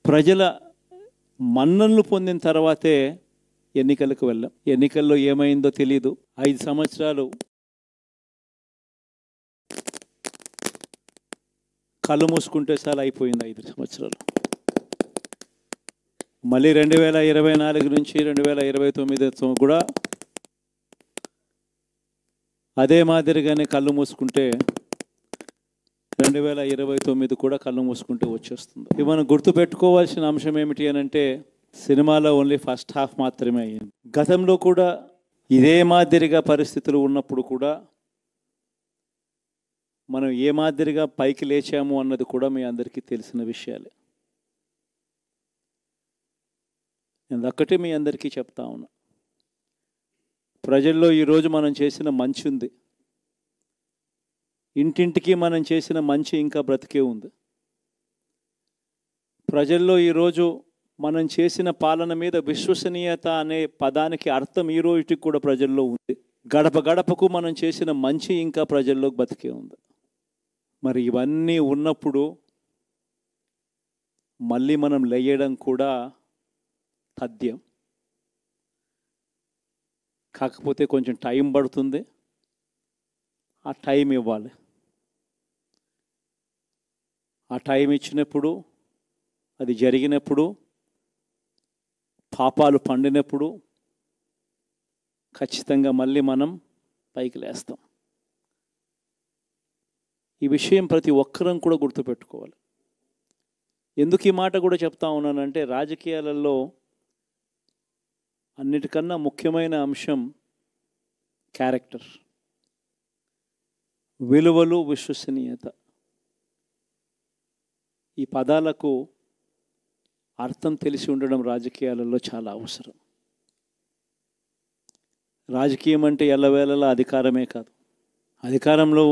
ప్రజల మన్ననలు పొందిన తర్వాతే ఎన్నికలకు వెళ్ళాం. ఎన్నికల్లో ఏమైందో తెలీదు. 5 సంవత్సరాలు కళ్ళు మూసుకుంటే చాలా అయిపోయింది. 5 సంవత్సరాలు. మళ్ళీ 2024 నుంచి 2029 కూడా అదే మాదిరిగానే కళ్ళు మూసుకుంటే 2029 కూడా కళ్ళు మూసుకుంటే వచ్చేస్తుంది. ఇవి మనం గుర్తుపెట్టుకోవాల్సిన అంశం ఏమిటి అని అంటే, సినిమాలో ఓన్లీ ఫస్ట్ హాఫ్ మాత్రమే అయ్యింది. గతంలో కూడా ఇదే మాదిరిగా పరిస్థితులు ఉన్నప్పుడు కూడా మనం ఏ మాదిరిగా పైకి లేచాము అన్నది కూడా మీ అందరికీ తెలిసిన విషయాలే. నేను ఒక్కటే మీ అందరికీ చెప్తా ఉన్నా, ప్రజల్లో ఈరోజు మనం చేసిన మంచి ఉంది. ఇంటింటికి మనం చేసిన మంచి ఇంకా బ్రతికే ఉంది. ప్రజల్లో ఈరోజు మనం చేసిన పాలన మీద విశ్వసనీయత అనే పదానికి అర్థం ఈ రోజుకి కూడా ప్రజల్లో ఉంది. గడప గడపకు మనం చేసిన మంచి ఇంకా ప్రజల్లో బతికే ఉంది. మరి ఇవన్నీ ఉన్నప్పుడు మళ్ళీ మనం లేయడం కూడా తథ్యం. కాకపోతే కొంచెం టైం పడుతుంది. ఆ టైం ఇవ్వాలి. ఆ టైం ఇచ్చినప్పుడు, అది జరిగినప్పుడు, పాపాలు పండినప్పుడు ఖచ్చితంగా మళ్ళీ మనం పైకి లేస్తాం. ఈ విషయం ప్రతి ఒక్కరం కూడా గుర్తుపెట్టుకోవాలి. ఎందుకు ఈ మాట కూడా చెప్తా ఉన్నానంటే, రాజకీయాలలో అన్నిటికన్నా ముఖ్యమైన అంశం క్యారెక్టర్, విలువలు, విశ్వసనీయత. ఈ పదాలకు అర్థం తెలిసి ఉండడం రాజకీయాలలో చాలా అవసరం. రాజకీయం అంటే ఎల్లవేళలా అధికారమే కాదు. అధికారంలో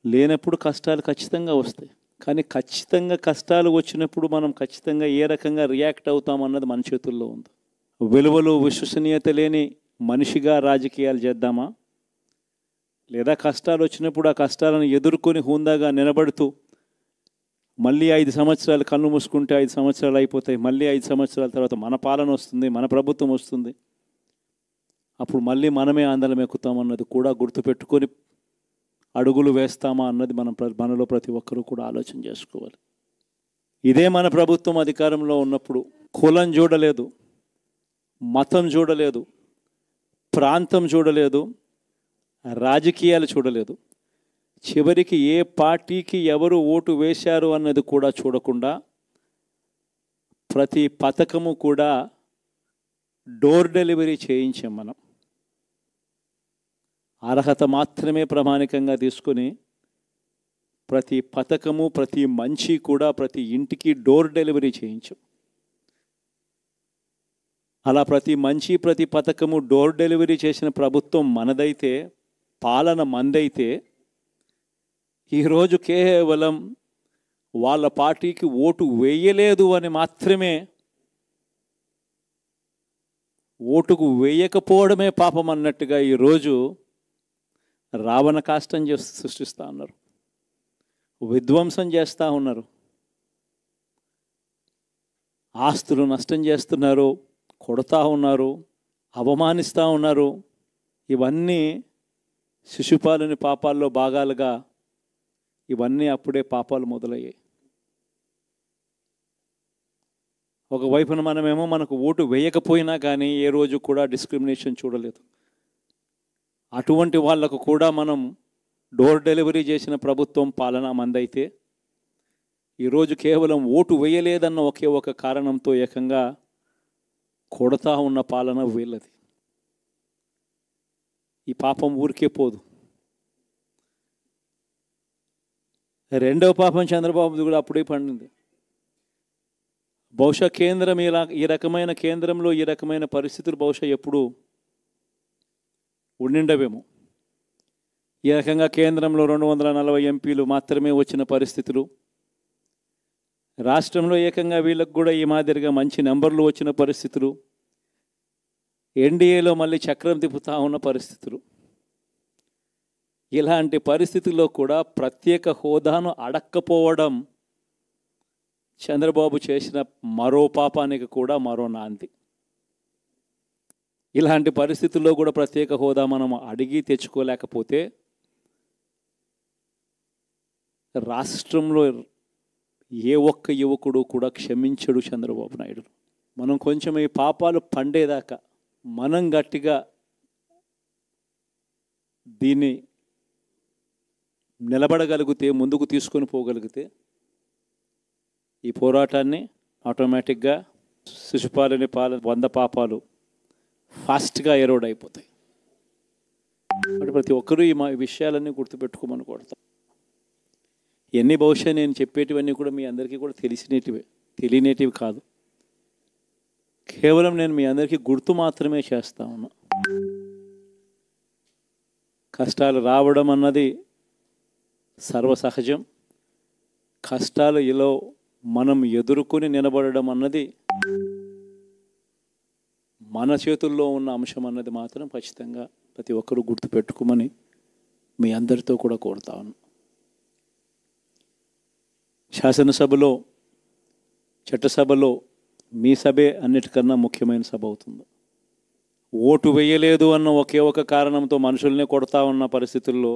లేనప్పుడు కష్టాలు ఖచ్చితంగా వస్తాయి. కానీ ఖచ్చితంగా కష్టాలు వచ్చినప్పుడు మనం ఖచ్చితంగా ఏ రకంగా రియాక్ట్ అవుతామన్నది మన చేతుల్లో ఉంది. విలువలు, విశ్వసనీయత లేని మనిషిగా రాజకీయాలు చేద్దామా, లేదా కష్టాలు వచ్చినప్పుడు ఆ కష్టాలను ఎదుర్కొని హుందాగా నిలబడుతూ మళ్ళీ 5 సంవత్సరాలు కళ్ళు మూసుకుంటే 5 సంవత్సరాలు అయిపోతాయి, మళ్ళీ 5 సంవత్సరాల తర్వాత మన పాలన వస్తుంది, మన ప్రభుత్వం వస్తుంది, అప్పుడు మళ్ళీ మనమే ఆందోళన ఎక్కుతామన్నది కూడా గుర్తుపెట్టుకొని అడుగులు వేస్తామా అన్నది మనలో ప్రతి ఒక్కరూ కూడా ఆలోచన చేసుకోవాలి. ఇదే మన ప్రభుత్వం అధికారంలో ఉన్నప్పుడు కులం చూడలేదు, మతం చూడలేదు, ప్రాంతం చూడలేదు, రాజకీయాలు చూడలేదు. చివరికి ఏ పార్టీకి ఎవరు ఓటు వేశారు అన్నది కూడా చూడకుండా ప్రతి పథకము కూడా డోర్ డెలివరీ చేయించాం. మనం అర్హత మాత్రమే ప్రామాణికంగా తీసుకొని ప్రతి పథకము, ప్రతి మంచి కూడా ప్రతి ఇంటికి డోర్ డెలివరీ చేయించాం. అలా ప్రతి మంచి, ప్రతి పథకము డోర్ డెలివరీ చేసిన ప్రభుత్వం మనదైతే, పాలన మందైతే, ఈరోజు కేవలం వాళ్ళ పార్టీకి ఓటు వేయలేదు అని మాత్రమే, ఓటుకు వేయకపోవడమే పాపం అన్నట్టుగా ఈరోజు రావణ కాష్టం సృష్టిస్తూ ఉన్నారు, విధ్వంసం చేస్తూ ఉన్నారు, ఆస్తులు నష్టం చేస్తున్నారు, కొడతా ఉన్నారు, అవమానిస్తూ ఉన్నారు. ఇవన్నీ శిశుపాలుని పాపాల్లో భాగాలుగా ఇవన్నీ అప్పుడే పాపాలు మొదలయ్యాయి. ఒకవైపున మనమేమో మనకు ఓటు వేయకపోయినా కానీ ఏ రోజు కూడా డిస్క్రిమినేషన్ చూడలేదు. అటువంటి వాళ్లకు కూడా మనం డోర్ డెలివరీ చేసిన ప్రభుత్వం పాలన మందైతే, ఈరోజు కేవలం ఓటు వేయలేదన్న ఒకే ఒక కారణంతో ఏకంగా కొడతా ఉన్న పాలన వీళ్ళది. ఈ పాపం ఊరికే పోదు. రెండవ పాపం చంద్రబాబుది కూడా అప్పుడే పండింది. బహుశా కేంద్రం ఈ రకమైన కేంద్రంలో ఈ రకమైన పరిస్థితులు బహుశా ఎప్పుడు ఉండిండవేమో. ఈ రకంగా కేంద్రంలో 240 ఎంపీలు మాత్రమే వచ్చిన పరిస్థితులు, రాష్ట్రంలో ఏకంగా వీళ్ళకు కూడా ఈ మాదిరిగా మంచి నెంబర్లు వచ్చిన పరిస్థితులు, ఎన్డీఏలో మళ్ళీ చక్రం తిప్పుతా ఉన్న పరిస్థితులు. ఇలాంటి పరిస్థితుల్లో కూడా ప్రత్యేక హోదాను అడక్కపోవడం చంద్రబాబు చేసిన మరో పాపానికి కూడా మరో నాంది. ఇలాంటి పరిస్థితుల్లో కూడా ప్రత్యేక హోదా మనం అడిగి తెచ్చుకోలేకపోతే రాష్ట్రంలో ఏ ఒక్క యువకుడు కూడా క్షమించడు చంద్రబాబు నాయుడు. మనం కొంచెం ఈ పాపాలు పండేదాకా మనం గట్టిగా దీన్ని నిలబడగలిగితే, ముందుకు తీసుకొని పోగలిగితే ఈ పోరాటాన్ని ఆటోమేటిక్గా శిశుపాలని 100 పాపాలు ఫాస్ట్గా ఎరోడ్ అయిపోతాయి. అంటే ప్రతి ఒక్కరూ ఈ విషయాలన్నీ గుర్తుపెట్టుకోమని కొడతాం. ఎన్ని బహుశా నేను చెప్పేటివన్నీ కూడా మీ అందరికీ కూడా తెలియనేటివి కాదు. కేవలం నేను మీ అందరికీ గుర్తు మాత్రమే చేస్తా ఉన్నా. కష్టాలు రావడం అన్నది సర్వసహజం. కష్టాలు ఇలా మనం ఎదుర్కొని నిలబడడం అన్నది మన చేతుల్లో ఉన్న అంశం అన్నది మాత్రం ఖచ్చితంగా ప్రతి ఒక్కరూ గుర్తుపెట్టుకోమని మీ అందరితో కూడా కోరుతా ఉన్నాను. శాసనసభలో, చట్టసభలో మీ సభే అన్నిటికన్నా ముఖ్యమైన సభ అవుతుంది. ఓటు వేయలేదు అన్న ఒకే ఒక కారణంతో మనుషుల్నే కొడతా ఉన్న పరిస్థితుల్లో,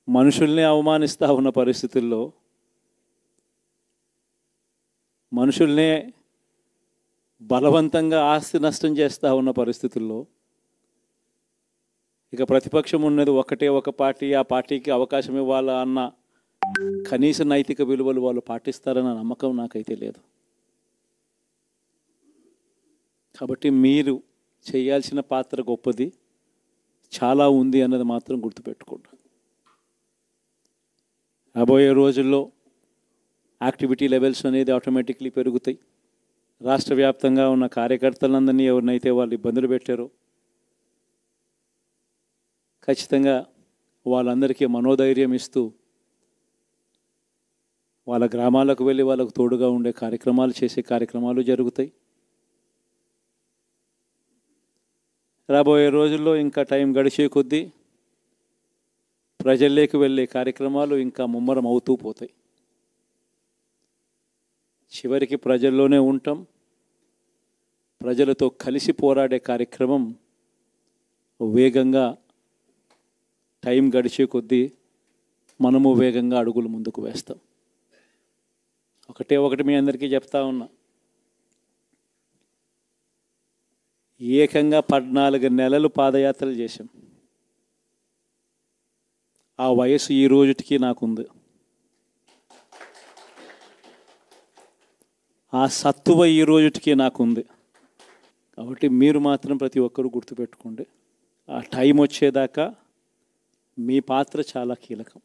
మనుషుల్ని అవమానిస్తూ ఉన్న పరిస్థితుల్లో, మనుషుల్నే బలవంతంగా ఆస్తి నష్టం చేస్తూ ఉన్న పరిస్థితుల్లో ఇక ప్రతిపక్షం ఉన్నది ఒకటే ఒక పార్టీ, ఆ పార్టీకి అవకాశం ఇవ్వాలా అన్న కనీస నైతిక విలువలు వాళ్ళు పాటిస్తారన్న నమ్మకం నాకైతే లేదు. కాబట్టి మీరు చేయాల్సిన పాత్ర గొప్పది, చాలా ఉంది అన్నది మాత్రం గుర్తుపెట్టుకోండి. రాబోయే రోజుల్లో యాక్టివిటీ లెవెల్స్ అనేది ఆటోమేటిక్లీ పెరుగుతాయి. రాష్ట్ర వ్యాప్తంగా ఉన్న కార్యకర్తలందరినీ ఎవరినైతే వాళ్ళు ఇబ్బందులు పెట్టారో ఖచ్చితంగా వాళ్ళందరికీ మనోధైర్యం ఇస్తూ వాళ్ళ గ్రామాలకు వెళ్ళి వాళ్ళకు తోడుగా ఉండే కార్యక్రమాలు చేసే కార్యక్రమాలు జరుగుతాయి. రాబోయే రోజుల్లో ఇంకా టైం గడిచే కొద్దీ ప్రజల్లోకి వెళ్ళే కార్యక్రమాలు ఇంకా ముమ్మరం అవుతూ పోతాయి. చివరికి ప్రజల్లోనే ఉంటాం. ప్రజలతో కలిసి పోరాడే కార్యక్రమం వేగంగా టైం గడిచే కొద్దీ మనము వేగంగా అడుగులు ముందుకు వేస్తాం. ఒకటి మీ అందరికీ చెప్తా ఉన్నా, ఏకంగా 14 నెలలు పాదయాత్రలు చేశాం. ఆ వయసు ఈ రోజుటికి నాకుంది. ఆ సత్తువ ఈ రోజుటికి నాకుంది. కాబట్టి మీరు మాత్రం ప్రతి ఒక్కరూ గుర్తుపెట్టుకోండి, ఆ టైం వచ్చేదాకా మీ పాత్ర చాలా కీలకం.